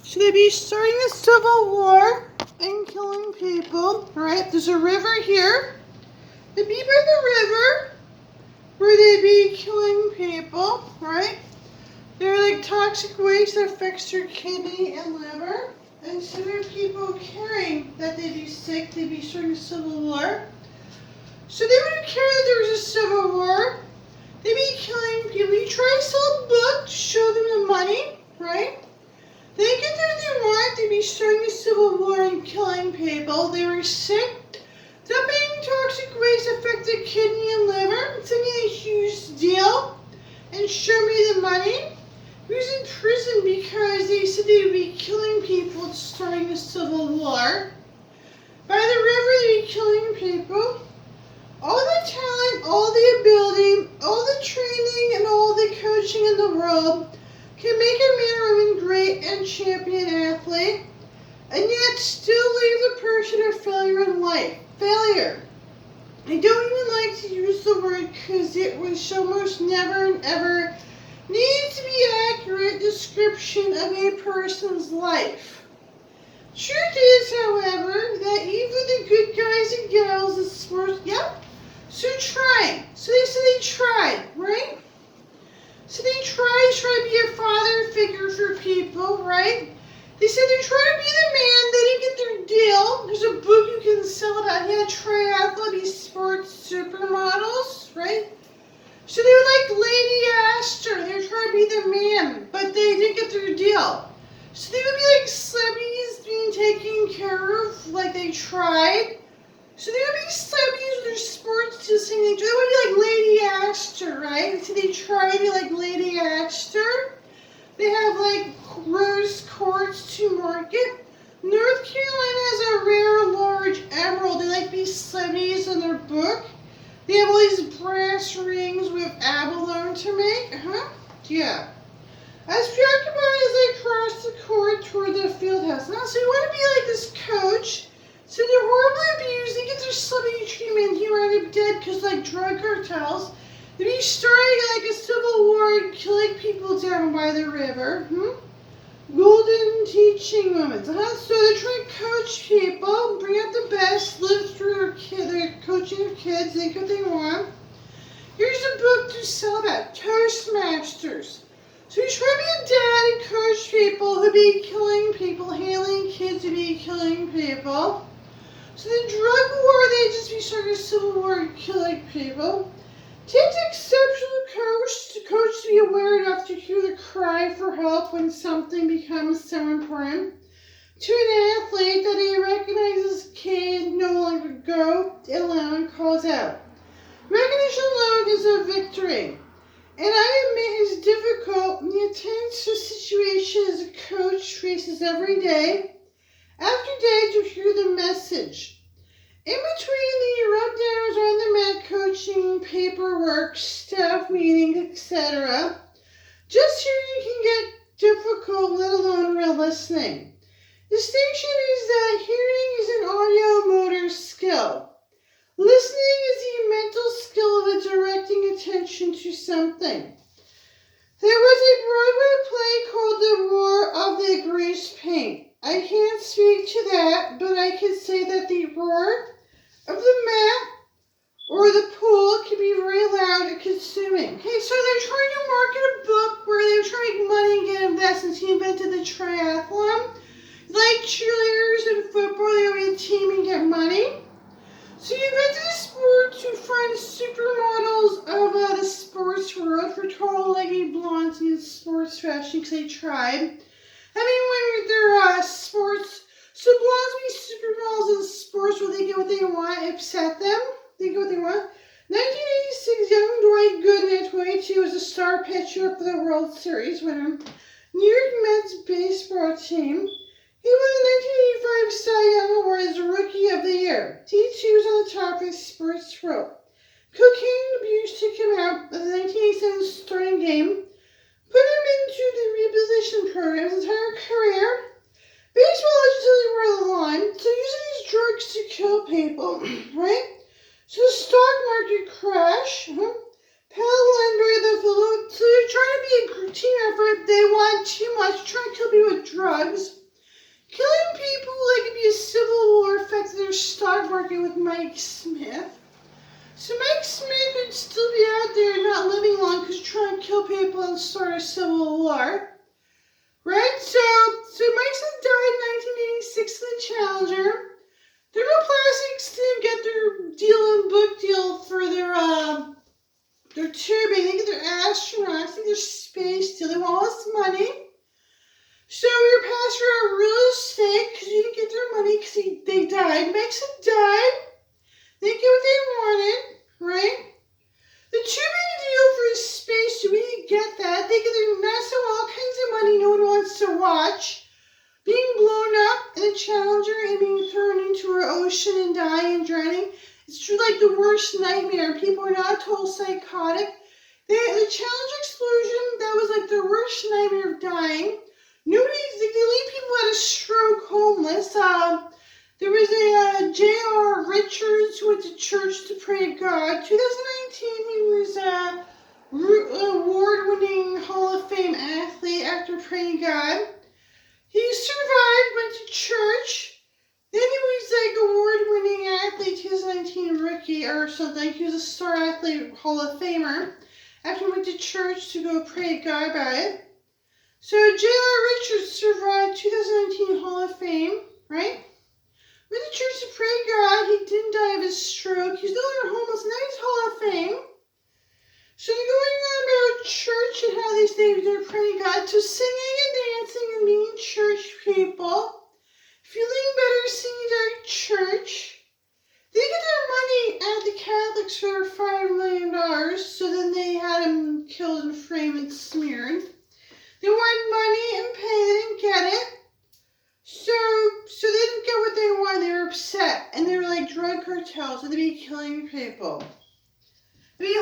Should they be starting a civil war and killing people? Right? There's a river here. They'd be by the river where they'd be killing people, right? They're like toxic waste that affects your kidney and liver. And so there are people caring that they'd be sick, they'd be starting a civil war. So they wouldn't care that there was a civil war. They'd be killing people. You try to sell a book to show them the money, right? They didn't get what they want. They'd be starting a civil war and killing people. They were sick. Dumping toxic waste affected kidney and liver. It's a huge deal. And show me the money. He was in prison because they said they would be killing people starting a civil war. By the river, they'd be killing people. All the talent, all the ability, all the training, and all the coaching in the world can make a man or woman great and champion athlete, and yet still leave the person a failure in life. Failure. I don't even like to use the word because it was almost never and ever needs to be an accurate description of a person's life. Truth is, however, that even the good guys and gals in sports, so tried. So they said they tried, right? So they tried to be a father figure for people, right? They said they tried to be the man. They didn't get their deal. There's a book you can sell about triathlete sports supermodels, right? So they were like Lady Astor. They were trying to be the man, but they didn't get their deal. So they would be like celebrities being taken care of, like they tried. So they would be celebrities with their sports to sing. They would be like Lady Astor, right? So they try to be like Lady Astor. They have like rose quartz to market. North Carolina has a rare large emerald. They like be celebrities in their book. They have all these brass rings with abalone to make. Yeah. As preoccupied as they cross the court toward the field house. Now, so you want to be like this coach. So they're horribly abused. They get their celebrity treatment. He wound up dead because like drug cartels. They'd be starting like a civil war and killing people down by the river. Golden teaching moments. So they're trying to coach people, bring out the best, live through their coaching their kids, think what they want. Here's a book to sell about Toastmasters. So you try to be a dad and coach people who'd be killing people, handling kids who'd be killing people. So the drug war, they'd just be starting a civil war and killing people. Takes an exceptional coach to be aware enough to hear the cry for help when something becomes so important. To an athlete that he recognizes can no longer go alone calls out. Recognition alone is a victory. And I admit it's difficult and the intense situation as a coach faces every day after day to hear the message. In between the rundowns on the mat, coaching, paperwork, staff meetings, etc., just hearing can get difficult, let alone real listening. Distinction is that hearing is an audio-motor skill. Listening is the mental skill of directing attention to something. There was a Broadway play called The Roar of the Grease Paint. I can't speak to that, but I can say that the roar of the mat or the pool can be very loud and consuming. Okay, so they're trying to market a book where they're trying to make money and get investments. He invented the triathlon. Like cheerleaders in football, they would be a team and get money. So he invented a sport to find supermodels of the sports world for tall, leggy blondes in sports fashion because they tried. Having won with their sports, so blondes be supermodels in sports where they get what they want, upset them, they get what they want. 1986, young Dwight Gooden at 22 was a star pitcher for the World Series winner. New York Mets baseball team. He won the 1985 Cy Young Award as Rookie of the Year. T2 was on the top of his sports world. Cocaine abuse took him out of the 1987 starting game, put him into the reposition program his entire career. Baseball legislatively were on the line, so using these drugs to kill people, right? So the stock market crash, Pell Lender, so they're trying to be a team effort. They want too much, trying to kill people with drugs. drugs, killing people like it'd be a civil war affected their stock market with Mike Smith. So Mike Smith would still be out there not living long because trying to kill people and start a civil war. Right? So Mike Smith died in 1986 in the Challenger. Thermoplastics didn't get their book deal for their tubing. They get their astronauts, they get their space deal. They want all this money. So we were passed around real estate because you didn't get their money because they died. Mike Smith died. They didn't get what they wanted, right? The tubing deal for his space, so we didn't get that. They get their NASA all kinds of money no one wants to watch. Being blown up in the Challenger and being thrown into an ocean and dying and drowning. It's true, like the worst nightmare. People are not total psychotic. The Challenger explosion, that was like the worst nightmare of dying. They leave people at a stroke homeless. There was a J.R. Richards who went to church to pray to God. 2019, he was a award-winning Hall of Fame athlete after praying to God. He survived, went to church. Then he was like award-winning athlete, 2019 rookie or something. He was a star athlete, Hall of Famer. After he went to church to go pray to God about it. So J.R. Richards survived 2019 Hall of Fame, right? Went to church to pray to God. He didn't die of his stroke. He's no longer homeless. Now he's Hall of Fame. So they're going on about church and how they're praying to God. So singing and dancing and being church people. Feeling better singing at church. They get their money at the Catholics for $5 million. So then they had him killed and framed and smeared. They wanted money and pay. They didn't get it. So they didn't get what they wanted. They were upset. And they were like drug cartels. And they'd be killing people. They'd be